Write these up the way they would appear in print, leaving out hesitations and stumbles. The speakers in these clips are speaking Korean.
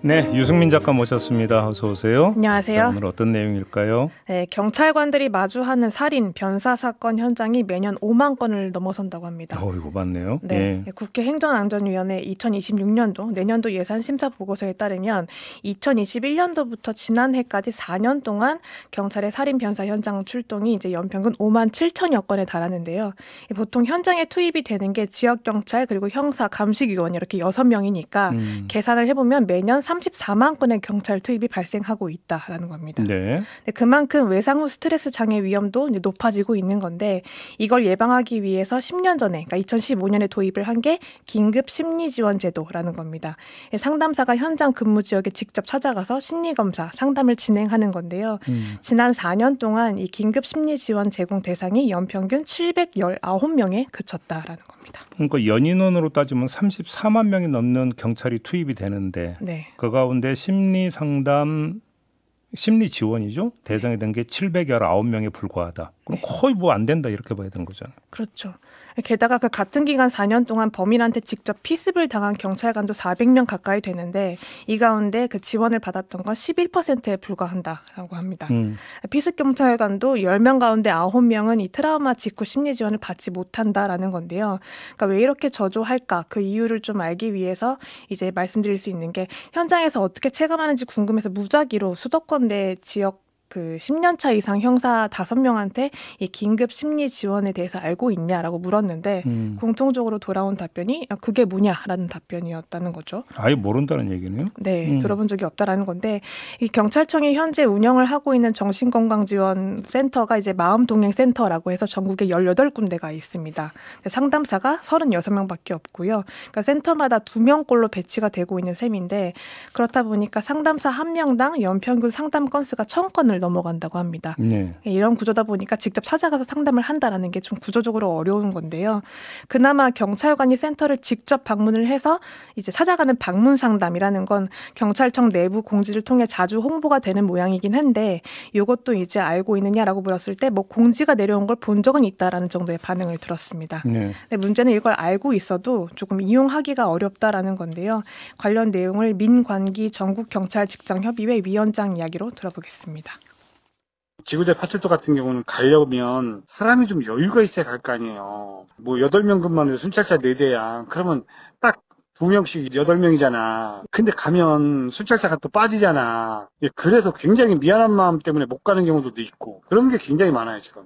네, 유승민 작가 모셨습니다. 어서 오세요. 안녕하세요. 자, 오늘 어떤 내용일까요? 네, 경찰관들이 마주하는 살인, 변사 사건 현장이 매년 5만 건을 넘어선다고 합니다. 이거 맞네요. 네, 국회 행정안전위원회 2026년도 내년도 예산 심사 보고서에 따르면 2021년도부터 지난해까지 4년 동안 경찰의 살인, 변사 현장 출동이 이제 연평균 5만 7천여 건에 달하는데요. 보통 현장에 투입이 되는 게 지역 경찰 그리고 형사, 감식위원 이렇게 6명이니까 계산을 해보면 매년 34만 건의 경찰 투입이 발생하고 있다라는 겁니다. 네. 그만큼 외상 후 스트레스 장애 위험도 이제 높아지고 있는 건데 이걸 예방하기 위해서 10년 전에 그러니까 2015년에 도입을 한 게 긴급 심리 지원 제도라는 겁니다. 상담사가 현장 근무 지역에 직접 찾아가서 심리 검사, 상담을 진행하는 건데요. 지난 4년 동안 이 긴급 심리 지원 제공 대상이 연평균 719명에 그쳤다라는 겁니다. 그러니까 연인원으로 따지면 34만 명이 넘는 경찰이 투입이 되는데 네. 그 가운데 심리 상담, 심리 지원이죠. 대상이 된 게 719명에 불과하다. 그럼 거의 뭐 안 된다 이렇게 봐야 되는 거잖아요. 그렇죠. 게다가 그 같은 기간 4년 동안 범인한테 직접 피습을 당한 경찰관도 400명 가까이 되는데 이 가운데 그 지원을 받았던 건 11%에 불과한다라고 합니다. 피습 경찰관도 10명 가운데 9명은 이 트라우마 직후 심리 지원을 받지 못한다라는 건데요. 그러니까 왜 이렇게 저조할까? 그 이유를 좀 알기 위해서 이제 말씀드릴 수 있는 게 현장에서 어떻게 체감하는지 궁금해서 무작위로 수도권 내 지역 그 10년 차 이상 형사 5명한테 이 긴급 심리 지원에 대해서 알고 있냐라고 물었는데 공통적으로 돌아온 답변이 그게 뭐냐라는 답변이었다는 거죠. 아예 모른다는 얘기네요. 네, 들어본 적이 없다라는 건데 이 경찰청이 현재 운영을 하고 있는 정신건강지원센터가 이제 마음동행센터라고 해서 전국에 18군데가 있습니다. 상담사가 36명밖에 없고요. 그러니까 센터마다 2명꼴로 배치가 되고 있는 셈인데 그렇다 보니까 상담사 1명당 연평균 상담 건수가 1000건을 넘어간다고 합니다. 네. 이런 구조다 보니까 직접 찾아가서 상담을 한다는 게 좀 구조적으로 어려운 건데요. 그나마 경찰관이 센터를 직접 방문을 해서 이제 찾아가는 방문 상담이라는 건 경찰청 내부 공지를 통해 자주 홍보가 되는 모양이긴 한데 이것도 이제 알고 있느냐라고 물었을 때 뭐 공지가 내려온 걸 본 적은 있다라는 정도의 반응을 들었습니다. 네. 근데 문제는 이걸 알고 있어도 조금 이용하기가 어렵다라는 건데요. 관련 내용을 민관기 전국경찰직장협의회 위원장 이야기로 들어보겠습니다. 지구대 파출소 같은 경우는 가려면 사람이 좀 여유가 있어야 갈 거 아니에요. 뭐 8명 근무하는데 순찰차 4대야. 그러면 딱 2명씩 8명이잖아. 근데 가면 순찰차가 또 빠지잖아. 그래서 굉장히 미안한 마음 때문에 못 가는 경우도 있고 그런 게 굉장히 많아요 지금.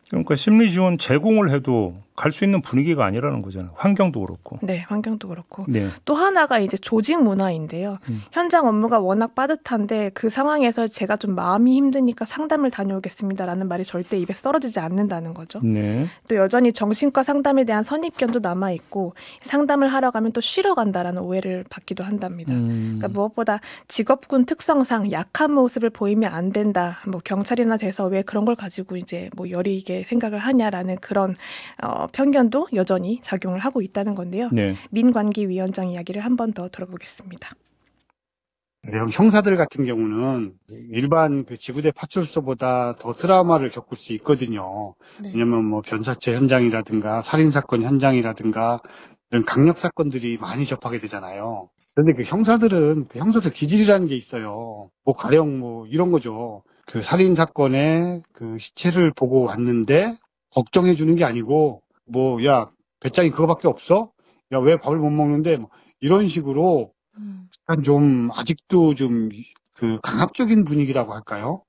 그러니까 심리 지원 제공을 해도 갈 수 있는 분위기가 아니라는 거잖아요. 환경도 그렇고. 네, 환경도 그렇고. 네. 또 하나가 이제 조직 문화인데요. 현장 업무가 워낙 빠듯한데 그 상황에서 제가 좀 마음이 힘드니까 상담을 다녀오겠습니다라는 말이 절대 입에서 떨어지지 않는다는 거죠. 네. 또 여전히 정신과 상담에 대한 선입견도 남아있고 상담을 하러 가면 또 쉬러 간다라는 오해를 받기도 한답니다. 그러니까 무엇보다 직업군 특성상 약한 모습을 보이면 안 된다. 뭐 경찰이나 돼서 왜 그런 걸 가지고 이제 뭐 여리게 생각을 하냐라는 그런 편견도 여전히 작용을 하고 있다는 건데요. 네. 민관기 위원장 이야기를 한 번 더 들어보겠습니다. 형사들 같은 경우는 일반 그 지구대 파출소보다 더 트라우마를 겪을 수 있거든요. 네. 왜냐면 뭐 변사체 현장이라든가 살인사건 현장이라든가 이런 강력사건들이 많이 접하게 되잖아요. 그런데 그 형사들 기질이라는 게 있어요. 뭐 가령 뭐 이런 거죠. 그 살인사건의 그 시체를 보고 왔는데 걱정해 주는 게 아니고 뭐 야 배짱이 그거밖에 없어? 야 왜 밥을 못 먹는데? 뭐 이런 식으로 약간 좀 아직도 좀 그 강압적인 분위기라고 할까요?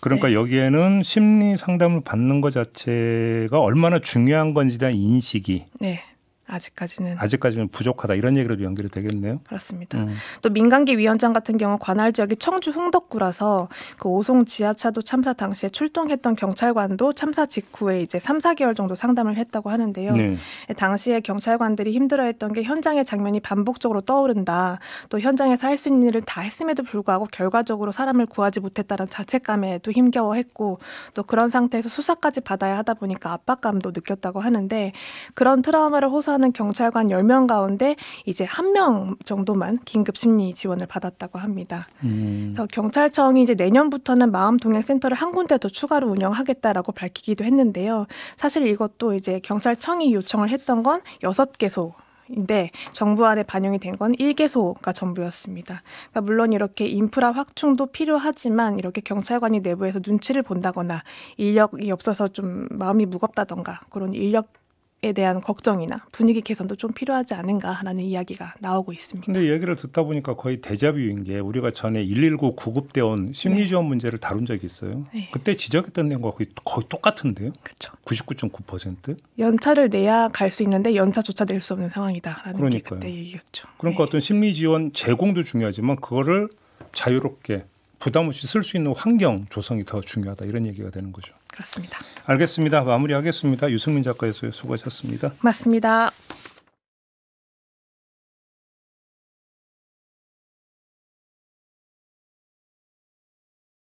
그러니까 네. 여기에는 심리 상담을 받는 것 자체가 얼마나 중요한 건지에 대한 인식이 네. 아직까지는 부족하다 이런 얘기로도 연결이 되겠네요. 그렇습니다. 또 민간기 위원장 같은 경우 관할 지역이 청주 흥덕구라서 그 오송 지하차도 참사 당시에 출동했던 경찰관도 참사 직후에 이제 3, 4개월 정도 상담을 했다고 하는데요. 네. 당시에 경찰관들이 힘들어했던 게 현장의 장면이 반복적으로 떠오른다. 또 현장에서 할 수 있는 일을 다 했음에도 불구하고 결과적으로 사람을 구하지 못했다는 자책감에도 힘겨워했고 또 그런 상태에서 수사까지 받아야 하다 보니까 압박감도 느꼈다고 하는데 그런 트라우마를 호소하는 경찰관 10명 가운데 이제 1명 정도만 긴급 심리 지원을 받았다고 합니다. 그래서 경찰청이 이제 내년부터는 마음동행센터를 한 군데 더 추가로 운영하겠다라고 밝히기도 했는데요. 사실 이것도 이제 경찰청이 요청을 했던 건 6개소 인데 정부 안에 반영이 된 건 1개소가 전부였습니다. 그러니까 물론 이렇게 인프라 확충도 필요하지만 이렇게 경찰관이 내부에서 눈치를 본다거나 인력이 없어서 좀 마음이 무겁다던가 그런 인력에 대한 걱정이나 분위기 개선도 좀 필요하지 않은가라는 이야기가 나오고 있습니다. 근데 얘기를 듣다 보니까 거의 데자뷰인 게 우리가 전에 119 구급대원 심리지원 문제를 다룬 적이 있어요. 네. 그때 지적했던 내용과 거의 똑같은데요. 그렇죠. 99.9%. 연차를 내야 갈 수 있는데 연차조차 낼 수 없는 상황이다라는 게 그때 얘기였죠. 그러니까 어떤 심리지원 제공도 중요하지만 그거를 자유롭게 부담 없이 쓸 수 있는 환경 조성이 더 중요하다 이런 얘기가 되는 거죠. 그렇습니다. 알겠습니다. 마무리하겠습니다. 유승민 작가였어요. 수고하셨습니다. 맞습니다.